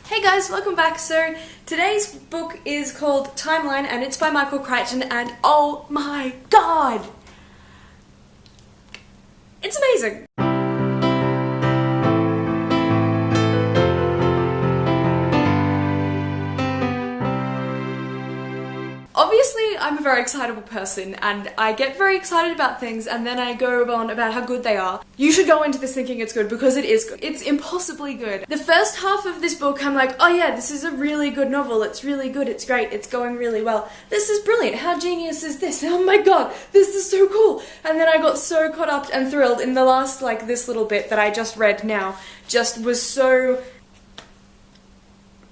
Hey guys, welcome back. So today's book is called Timeline and it's by Michael Crichton and oh my god! It's amazing! Obviously, I'm a very excitable person and I get very excited about things and then I go on about how good they are. You should go into this thinking it's good because it is good. It's impossibly good. The first half of this book, I'm like, oh yeah, this is a really good novel. It's really good. It's great. It's going really well. This is brilliant. How genius is this? Oh my god, this is so cool. And then I got so caught up and thrilled in the last, this little bit that I just read now. Just was so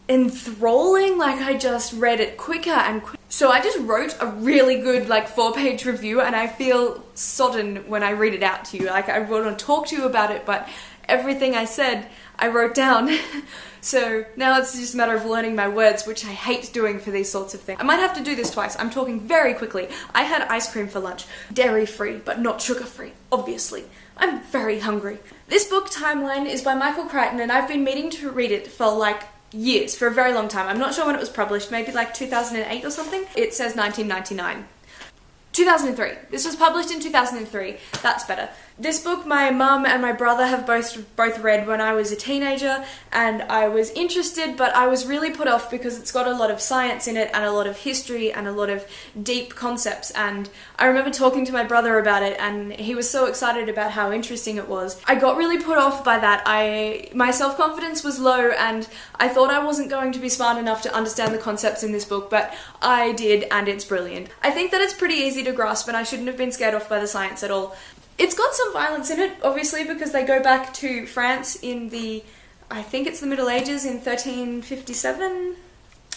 enthralling, I just read it quicker and quicker. So I just wrote a really good 4-page review and I feel sodden when I read it out to you. I want to talk to you about it, but everything I said I wrote down. So now it's just a matter of learning my words, which I hate doing for these sorts of things. I might have to do this twice. I'm talking very quickly. I had ice cream for lunch. Dairy-free, but not sugar-free, obviously. I'm very hungry. This book, Timeline, is by Michael Crichton and I've been meaning to read it for years, for a very long time. I'm not sure when it was published, maybe 2008 or something. It says 1999. 2003. This was published in 2003. That's better. This book my mum and my brother have both read when I was a teenager and I was interested, but I was really put off because it's got a lot of science in it and a lot of history and a lot of deep concepts, and I remember talking to my brother about it and he was so excited about how interesting it was. I got really put off by that. My self-confidence was low and I thought I wasn't going to be smart enough to understand the concepts in this book, but I did and it's brilliant. I think that it's pretty easy to grasp and I shouldn't have been scared off by the science at all. It's got some violence in it, obviously, because they go back to France in I think it's the Middle Ages in 1357.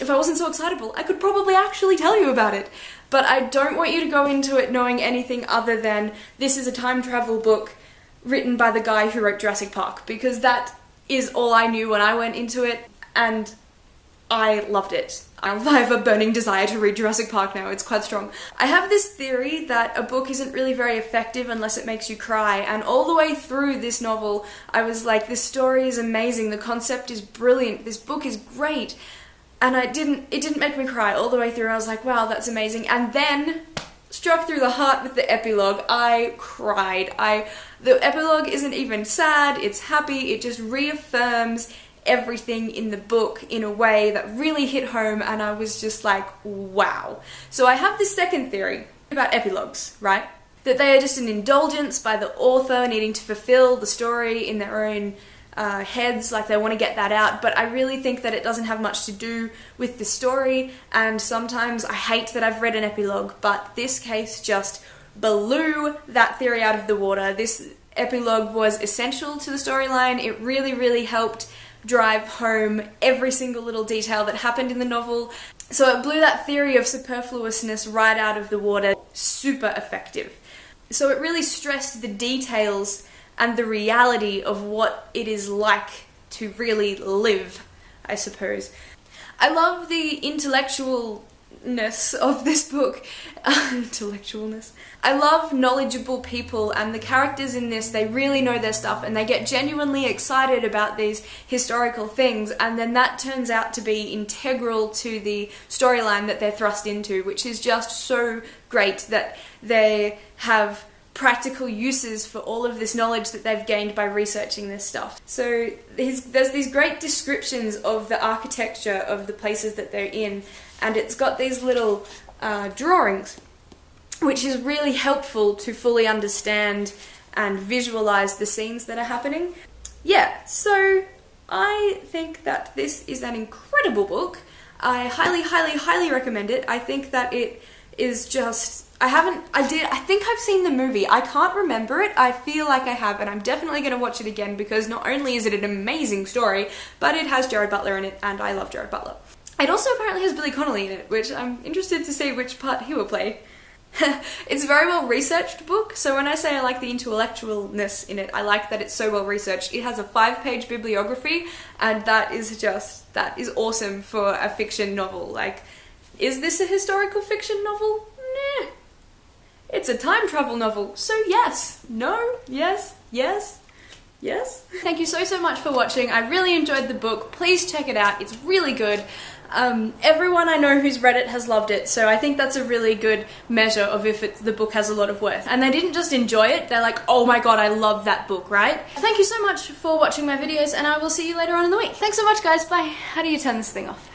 If I wasn't so excitable, I could probably actually tell you about it. But I don't want you to go into it knowing anything other than this is a time travel book written by the guy who wrote Jurassic Park, because that is all I knew when I went into it, and I loved it. I have a burning desire to read Jurassic Park now, it's quite strong. I have this theory that a book isn't really very effective unless it makes you cry, and all the way through this novel I was like, this story is amazing, the concept is brilliant, this book is great, and it didn't make me cry all the way through. I was like, wow, that's amazing, and then struck through the heart with the epilogue. I cried. The epilogue isn't even sad, it's happy, it just reaffirms everything in the book in a way that really hit home, and I was just like, wow. So I have this second theory about epilogues, right? That they are just an indulgence by the author needing to fulfill the story in their own heads, they want to get that out, but I really think that it doesn't have much to do with the story, and sometimes I hate that I've read an epilogue, but this case just blew that theory out of the water. This epilogue was essential to the storyline. It really, really helped drive home every single little detail that happened in the novel. So it blew that theory of superfluousness right out of the water. Super effective. So it really stressed the details and the reality of what it is like to really live, I suppose. I love the intellectualness of this book. Intellectualness. I love knowledgeable people, and the characters in this, they really know their stuff and they get genuinely excited about these historical things, and then that turns out to be integral to the storyline that they're thrust into, which is just so great that they have practical uses for all of this knowledge that they've gained by researching this stuff. So there's these great descriptions of the architecture of the places that they're in, and it's got these little drawings, which is really helpful to fully understand and visualize the scenes that are happening. Yeah, so I think that this is an incredible book. I highly, highly, highly recommend it. I think that it is just... I think I've seen the movie. I can't remember it. I feel like I have, and I'm definitely going to watch it again because not only is it an amazing story, but it has Jared Butler in it, and I love Jared Butler. It also apparently has Billy Connolly in it, which I'm interested to see which part he will play. It's a very well researched book, so when I say I like the intellectualness in it, I like that it's so well researched. It has a 5-page bibliography, and that is awesome for a fiction novel. Is this a historical fiction novel? Nah. It's a time travel novel, so yes, no, yes, yes. Yes? Thank you so much for watching. I really enjoyed the book. Please check it out. It's really good. Everyone I know who's read it has loved it, so I think that's a really good measure of if the book has a lot of worth. And they didn't just enjoy it, they're like, oh my god, I love that book, right? Thank you so much for watching my videos, and I will see you later on in the week. Thanks so much, guys. Bye. How do you turn this thing off?